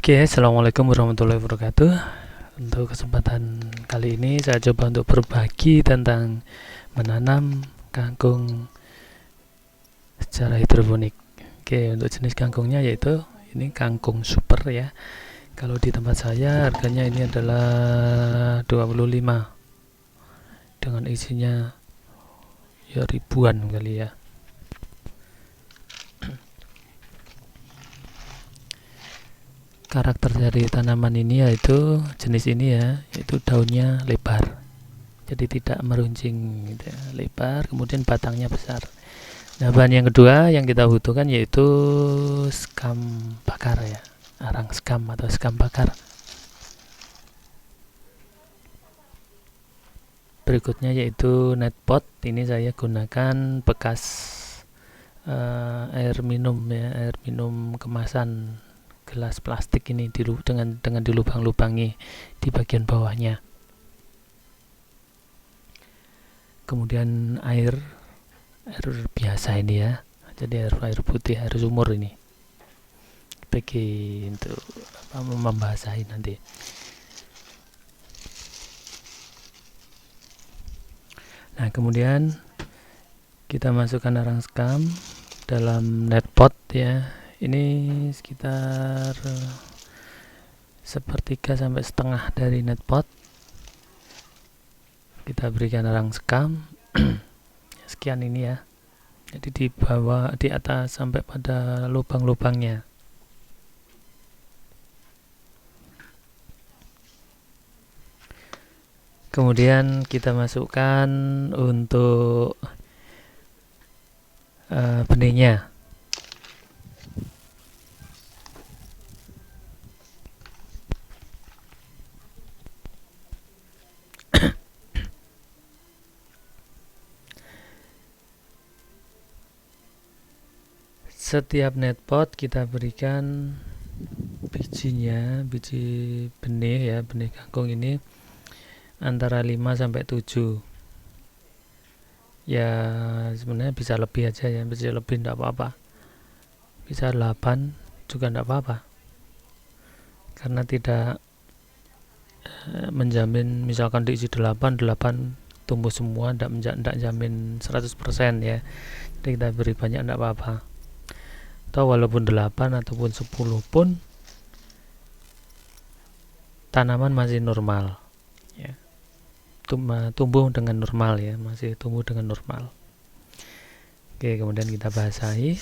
Oke, assalamualaikum warahmatullahi wabarakatuh. Untuk kesempatan kali ini saya coba untuk berbagi tentang menanam kangkung secara hidroponik. Oke, untuk jenis kangkungnya yaitu ini kangkung super ya. Kalau di tempat saya harganya ini adalah 25 dengan isinya ya ribuan kali ya. Karakter dari tanaman ini yaitu jenis ini ya, yaitu daunnya lebar. Jadi tidak meruncing gitu ya, lebar, kemudian batangnya besar. Nah, bahan yang kedua yang kita butuhkan yaitu skam bakar ya, arang skam atau skam bakar. Berikutnya yaitu net pot. Ini saya gunakan bekas air minum ya, air minum kemasan gelas plastik ini dengan dilubang-lubangi di bagian bawahnya. Kemudian air biasa ini ya, jadi air putih, air sumur ini bagi untuk membasahi nanti. Nah, kemudian kita masukkan arang skam dalam net pot ya. Ini sekitar sepertiga sampai setengah dari net pot. Kita berikan arang skam sekian ini ya. Jadi di bawah, di atas sampai pada lubang-lubangnya. Kemudian kita masukkan untuk benihnya. Setiap net pot kita berikan bijinya, biji benih ya, benih kangkung ini antara 5 sampai 7. Ya, sebenarnya bisa lebih aja ya, bisa lebih enggak apa-apa. Bisa 8 juga enggak apa-apa. Karena tidak menjamin misalkan diisi 8 tumbuh semua, enggak jamin 100% ya. Jadi kita beri banyak enggak apa-apa. Atau walaupun 8 ataupun 10 pun tanaman masih normal ya, tumbuh dengan normal ya, masih tumbuh dengan normal. Oke, kemudian kita basahi.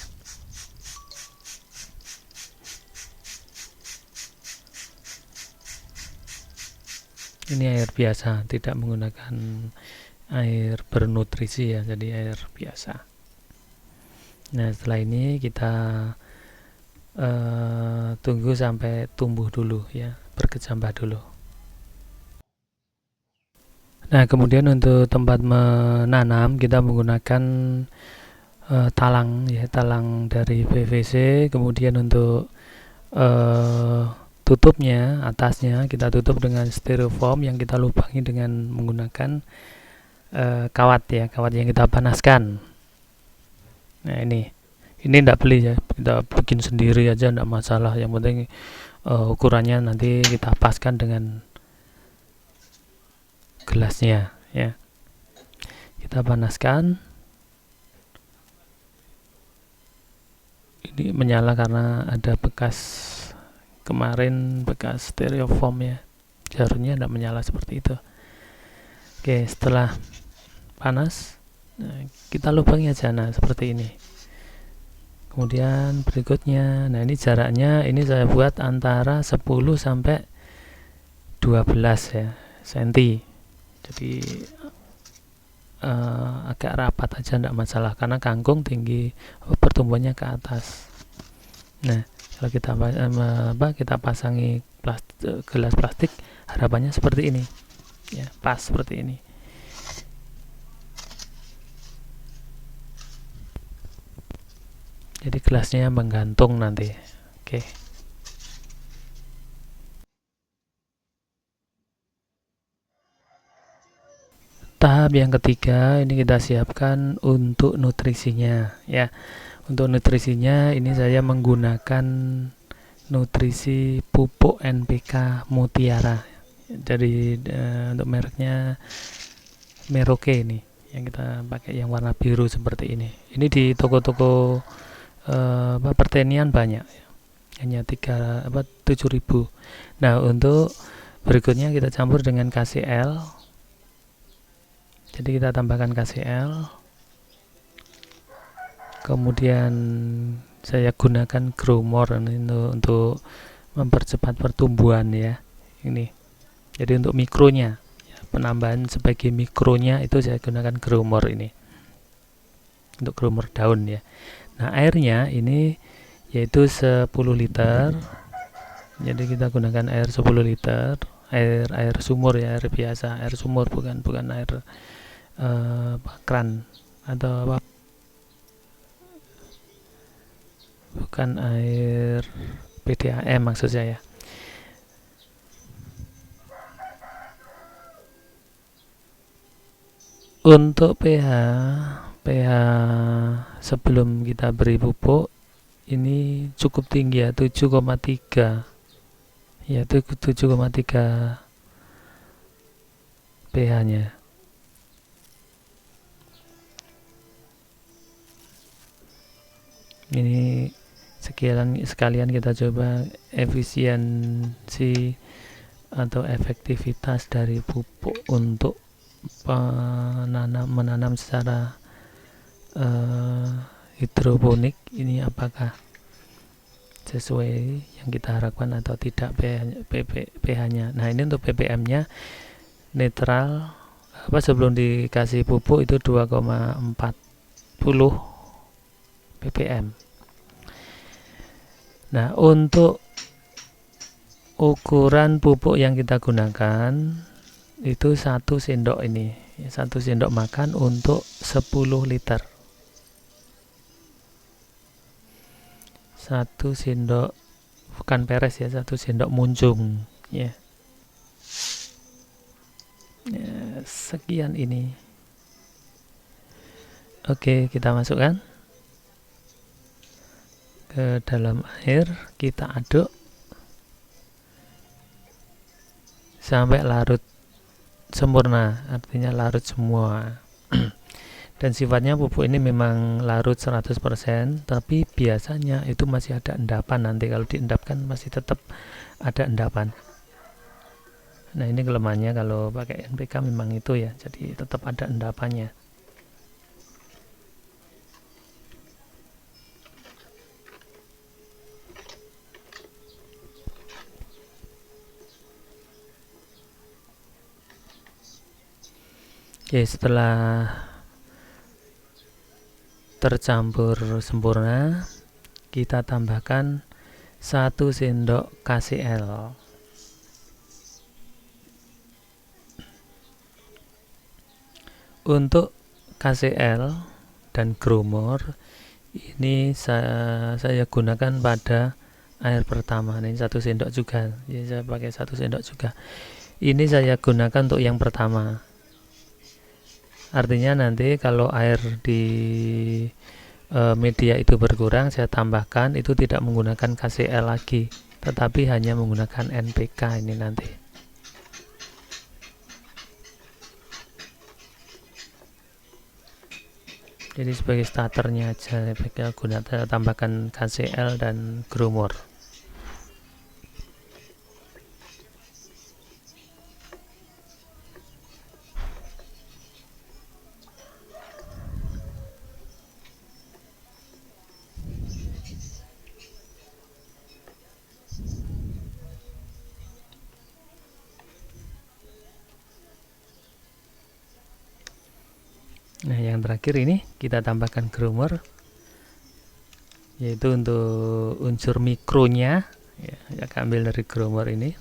Ini air biasa, tidak menggunakan air bernutrisi ya, jadi air biasa. Nah, setelah ini kita tunggu sampai tumbuh dulu ya, berkecambah dulu. Nah, kemudian untuk tempat menanam kita menggunakan talang ya, talang dari PVC. Kemudian untuk tutupnya, atasnya kita tutup dengan styrofoam yang kita lubangi dengan menggunakan kawat ya, kawat yang kita panaskan. Nah, ini tidak beli ya, kita bikin sendiri aja tidak masalah. Yang penting ukurannya nanti kita paskan dengan gelasnya ya. Kita panaskan. Ini menyala karena ada bekas kemarin, bekas styrofoam ya. Seharusnya tidak menyala seperti itu. Oke, setelah panas, nah, kita lubangi aja seperti ini. Kemudian berikutnya, nah ini jaraknya ini saya buat antara 10 sampai 12 ya cm. Jadi agak rapat aja tidak masalah karena kangkung tinggi pertumbuhannya ke atas. Nah, kalau kita pasangi gelas plastik, harapannya seperti ini ya, pas seperti ini. Jadi gelasnya menggantung nanti. Oke. Tahap yang ketiga ini kita siapkan untuk nutrisinya ya. Untuk nutrisinya ini saya menggunakan nutrisi pupuk NPK Mutiara. Jadi untuk mereknya Merauke ini yang kita pakai, yang warna biru seperti ini. Ini di toko-toko pertanian banyak, hanya 7.000. Nah, untuk berikutnya kita campur dengan KCl. Jadi kita tambahkan KCl. Kemudian saya gunakan Growmore ini untuk mempercepat pertumbuhan ya. Ini. Jadi untuk mikronya, penambahan sebagai mikronya itu saya gunakan Growmore ini. Untuk Growmore daun ya. Nah, airnya ini yaitu 10 liter. Jadi kita gunakan air 10 liter, air sumur ya, air biasa, air sumur, bukan air kran atau apa, bukan air PDAM maksud saya. Untuk pH sebelum kita beri pupuk ini cukup tinggi ya, 7,3 ya, itu 7,3 pH-nya. Ini sekalian kita coba efisiensi atau efektivitas dari pupuk untuk menanam secara hidroponik ini apakah sesuai yang kita harapkan atau tidak pH-nya. Nah, ini untuk ppm-nya netral sebelum dikasih pupuk itu 2,40 ppm. Nah, untuk ukuran pupuk yang kita gunakan itu 1 sendok ini, 1 sendok makan untuk 10 liter. 1 sendok, bukan peres ya, 1 sendok munjung ya. Sekian ini. Oke, kita masukkan ke dalam air, kita aduk sampai larut sempurna, artinya larut semua. Dan sifatnya pupuk ini memang larut 100%, tapi biasanya itu masih ada endapan. Nanti kalau diendapkan masih tetap ada endapan. Nah, ini kelemahannya kalau pakai NPK memang itu ya, jadi tetap ada endapannya. Oke, setelah tercampur sempurna, kita tambahkan 1 sendok KCl. Untuk KCl dan Growmore ini saya gunakan pada air pertama. Ini 1 sendok juga. Jadi saya pakai 1 sendok juga. Ini saya gunakan untuk yang pertama. Artinya nanti kalau air di media itu berkurang, saya tambahkan itu tidak menggunakan KCl lagi, tetapi hanya menggunakan NPK ini nanti. Jadi sebagai starternya aja saya tambahkan KCl dan Growmore. Nah, yang terakhir ini kita tambahkan Growmore, yaitu untuk unsur mikronya ya, saya ambil dari Growmore ini.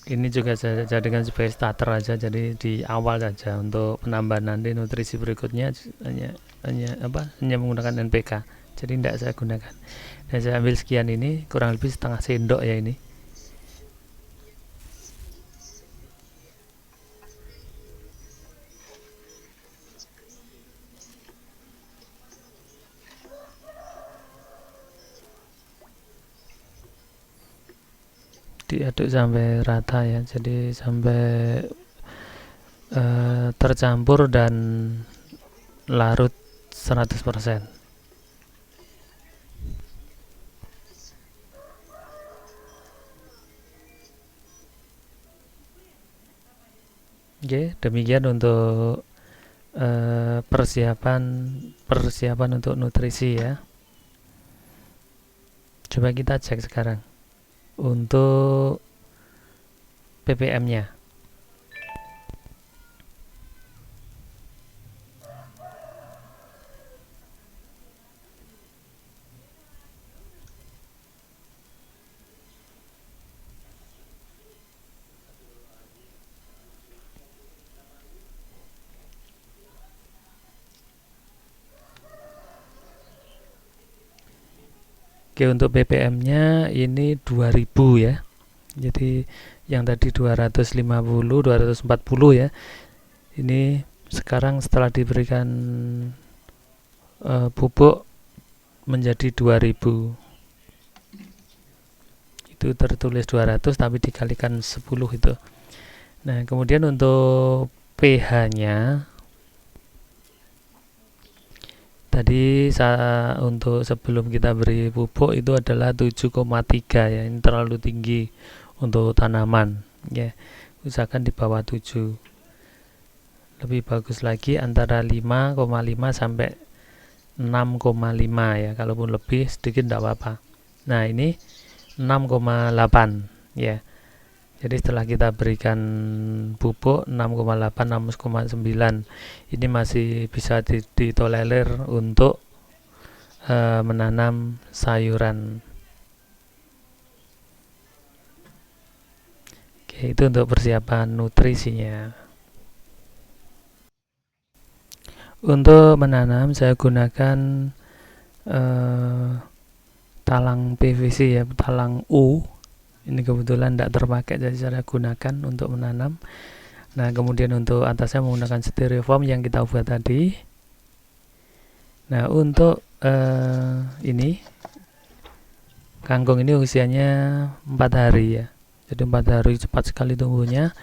Ini juga saya jadikan sebagai starter aja, jadi di awal saja. Untuk penambahan nanti nutrisi berikutnya hanya menggunakan NPK, jadi tidak saya gunakan. Dan saya ambil sekian, ini kurang lebih setengah sendok ya ini. diaduk sampai rata ya, jadi sampai tercampur dan larut 100%. Oke, demikian untuk persiapan untuk nutrisi ya. Coba kita cek sekarang untuk ppm-nya. Oke, untuk ppm-nya ini 2000 ya. Jadi yang tadi 250, 240 ya. Ini sekarang setelah diberikan pupuk menjadi 2000. Itu tertulis 200 tapi dikalikan 10 itu. Nah, kemudian untuk pH-nya tadi untuk sebelum kita beri pupuk itu adalah 7,3 ya. Ini terlalu tinggi untuk tanaman ya. Usahakan di bawah 7. Lebih bagus lagi antara 5,5 sampai 6,5 ya. Kalaupun lebih sedikit tidak apa-apa. Nah, ini 6,8 ya. Jadi setelah kita berikan pupuk 6,8, 6,9 ini masih bisa ditolerir untuk menanam sayuran. Oke, itu untuk persiapan nutrisinya. Untuk menanam saya gunakan talang PVC ya, talang U. Ini kebetulan tidak terpakai, jadi saya gunakan untuk menanam. Nah, kemudian untuk atasnya menggunakan styrofoam yang kita buat tadi. Nah, untuk ini kangkung ini usianya 4 hari ya. Jadi 4 hari cepat sekali tumbuhnya.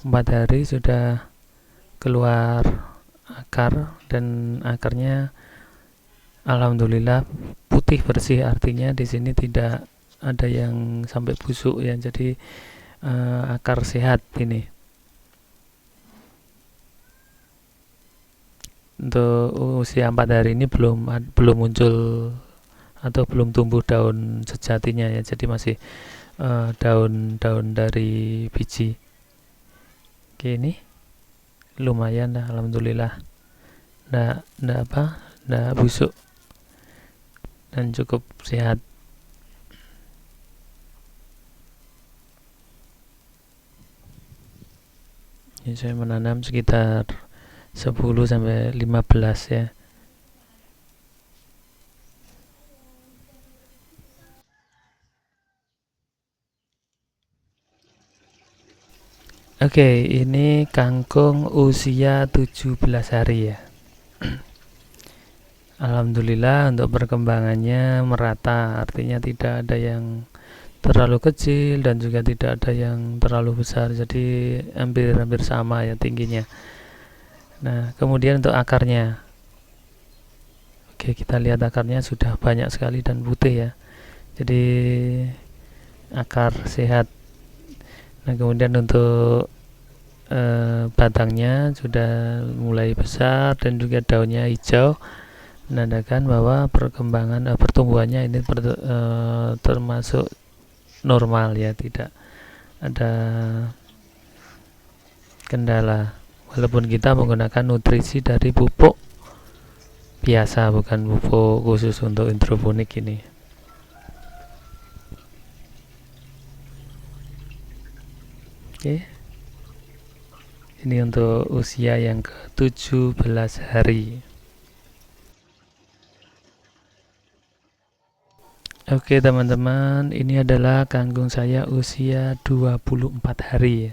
4 hari sudah keluar akar, dan akarnya alhamdulillah putih bersih, artinya di sini tidak ada yang sampai busuk ya. Jadi akar sehat ini. Untuk usia 4 hari ini belum muncul atau belum tumbuh daun sejatinya ya. Jadi masih daun-daun dari biji. Oke, ini lumayan lah, alhamdulillah. Nggak busuk dan cukup sehat. Ini saya menanam sekitar 10 sampai 15 ya. Oke, ini kangkung usia 17 hari ya. Alhamdulillah untuk perkembangannya merata, artinya tidak ada yang terlalu kecil dan juga tidak ada yang terlalu besar, jadi hampir sama ya tingginya. Nah, kemudian untuk akarnya, oke, kita lihat akarnya sudah banyak sekali dan putih ya, jadi akar sehat. Nah, kemudian untuk batangnya sudah mulai besar dan juga daunnya hijau, menandakan bahwa pertumbuhannya ini termasuk normal ya, tidak ada kendala, walaupun kita menggunakan nutrisi dari pupuk biasa, bukan pupuk khusus untuk hidroponik ini. Oke, ini untuk usia yang ke-17 hari. Oke teman-teman, ini adalah kangkung saya usia 24 hari ya.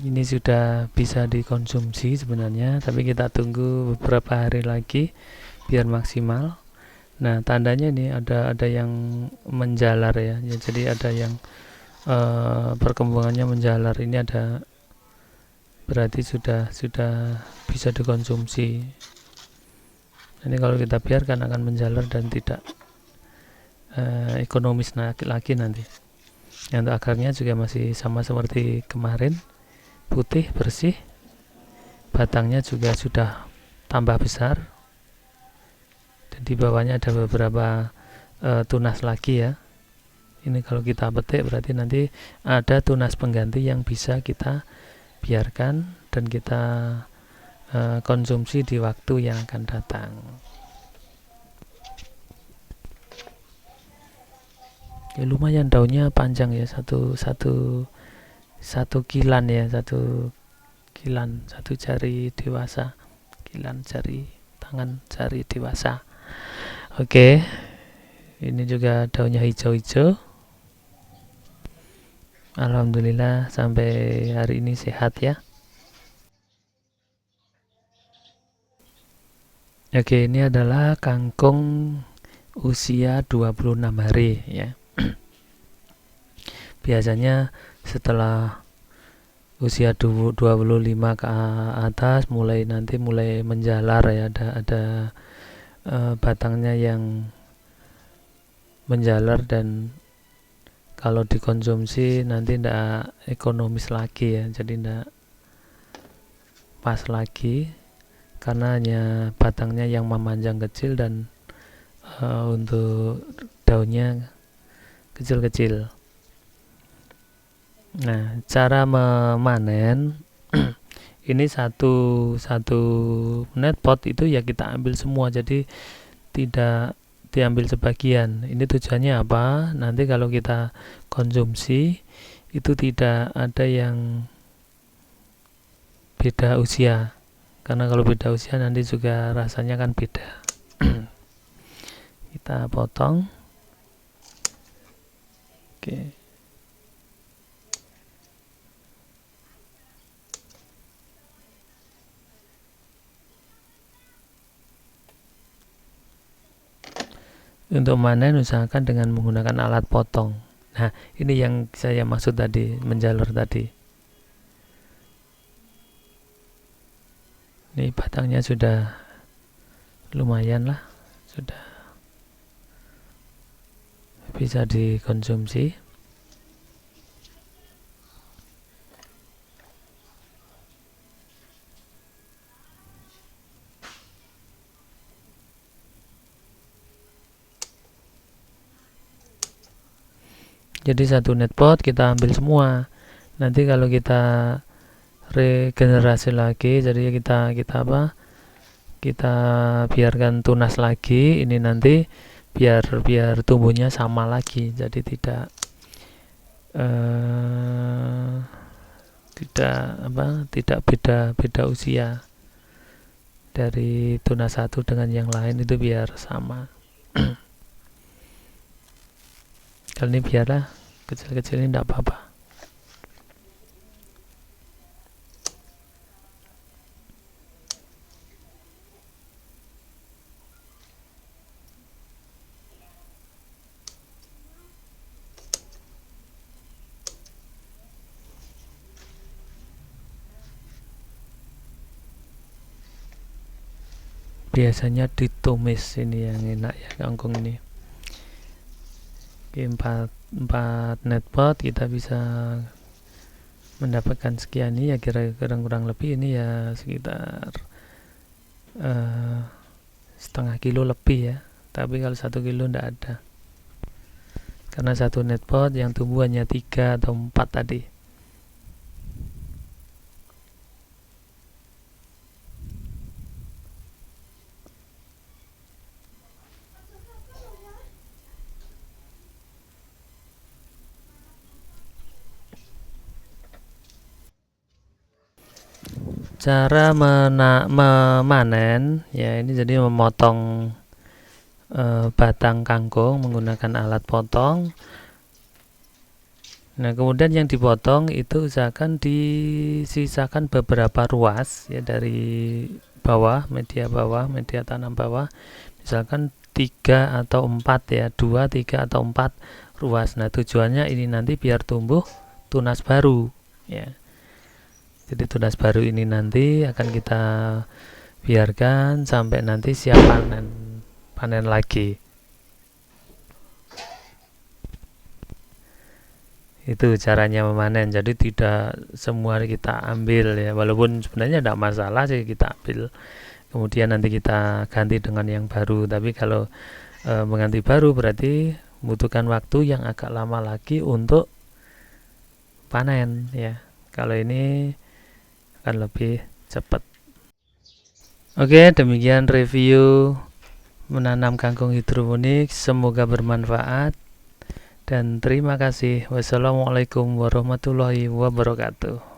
Ini sudah bisa dikonsumsi sebenarnya, tapi kita tunggu beberapa hari lagi biar maksimal. Nah, tandanya ini ada yang menjalar ya. Jadi ada yang perkembangannya menjalar. Ini ada, berarti sudah bisa dikonsumsi. Ini kalau kita biarkan akan menjalar dan tidak ekonomis lagi nanti. Untuk akarnya juga masih sama seperti kemarin, putih bersih. Batangnya juga sudah tambah besar. Dan di bawahnya ada beberapa tunas lagi ya. Ini kalau kita petik berarti nanti ada tunas pengganti yang bisa kita biarkan dan kita konsumsi di waktu yang akan datang. Ya, lumayan daunnya panjang ya, satu kilan ya, satu jari dewasa, kilan jari tangan jari dewasa. Oke, ini juga daunnya hijau-hijau. Alhamdulillah sampai hari ini sehat ya. Oke, ini adalah kangkung usia 26 hari ya. Biasanya setelah usia 25 ke atas mulai menjalar ya, ada batangnya yang menjalar, dan kalau dikonsumsi nanti tidak ekonomis lagi ya, jadi tidak pas lagi karena hanya batangnya yang memanjang kecil dan untuk daunnya kecil-kecil. Nah, cara memanen ini satu net pot itu ya kita ambil semua, jadi tidak diambil sebagian. Ini tujuannya apa? Nanti kalau kita konsumsi itu tidak ada yang beda usia, karena kalau beda usia nanti juga rasanya kan beda. Kita potong. Oke. Untuk manen usahakan dengan menggunakan alat potong. Nah, ini yang saya maksud tadi, menjalur tadi. Ini batangnya sudah lumayan lah, sudah bisa dikonsumsi. Jadi satu net pot kita ambil semua. Nanti kalau kita regenerasi lagi, jadi kita kita biarkan tunas lagi, ini nanti biar tumbuhnya sama lagi, jadi tidak beda usia dari tunas satu dengan yang lain, itu biar sama. Kali ini biarlah kecil-kecil, ini tidak apa-apa. Biasanya ditumis, ini yang enak ya kangkung ini. 4 net pot kita bisa mendapatkan sekian, ini ya kurang lebih ini ya sekitar setengah kilo lebih ya, tapi kalau 1 kilo tidak ada, karena satu net pot yang tumbuh hanya 3 atau 4 tadi. Cara memanen ya, ini jadi memotong batang kangkung menggunakan alat potong. Nah, kemudian yang dipotong itu usahakan disisakan beberapa ruas ya, dari bawah, media tanam bawah. Misalkan 3 atau 4 ya, 2, 3 atau 4 ruas. Nah, tujuannya ini nanti biar tumbuh tunas baru ya. Jadi tunas baru ini nanti akan kita biarkan sampai nanti siap panen lagi. Itu caranya memanen. Jadi tidak semua kita ambil ya, walaupun sebenarnya tidak masalah sih kita ambil, kemudian nanti kita ganti dengan yang baru. Tapi kalau mengganti baru berarti membutuhkan waktu yang agak lama lagi untuk panen ya. Kalau ini akan lebih cepat. Oke, demikian review menanam kangkung hidroponik. Semoga bermanfaat dan terima kasih. Wassalamualaikum warahmatullahi wabarakatuh.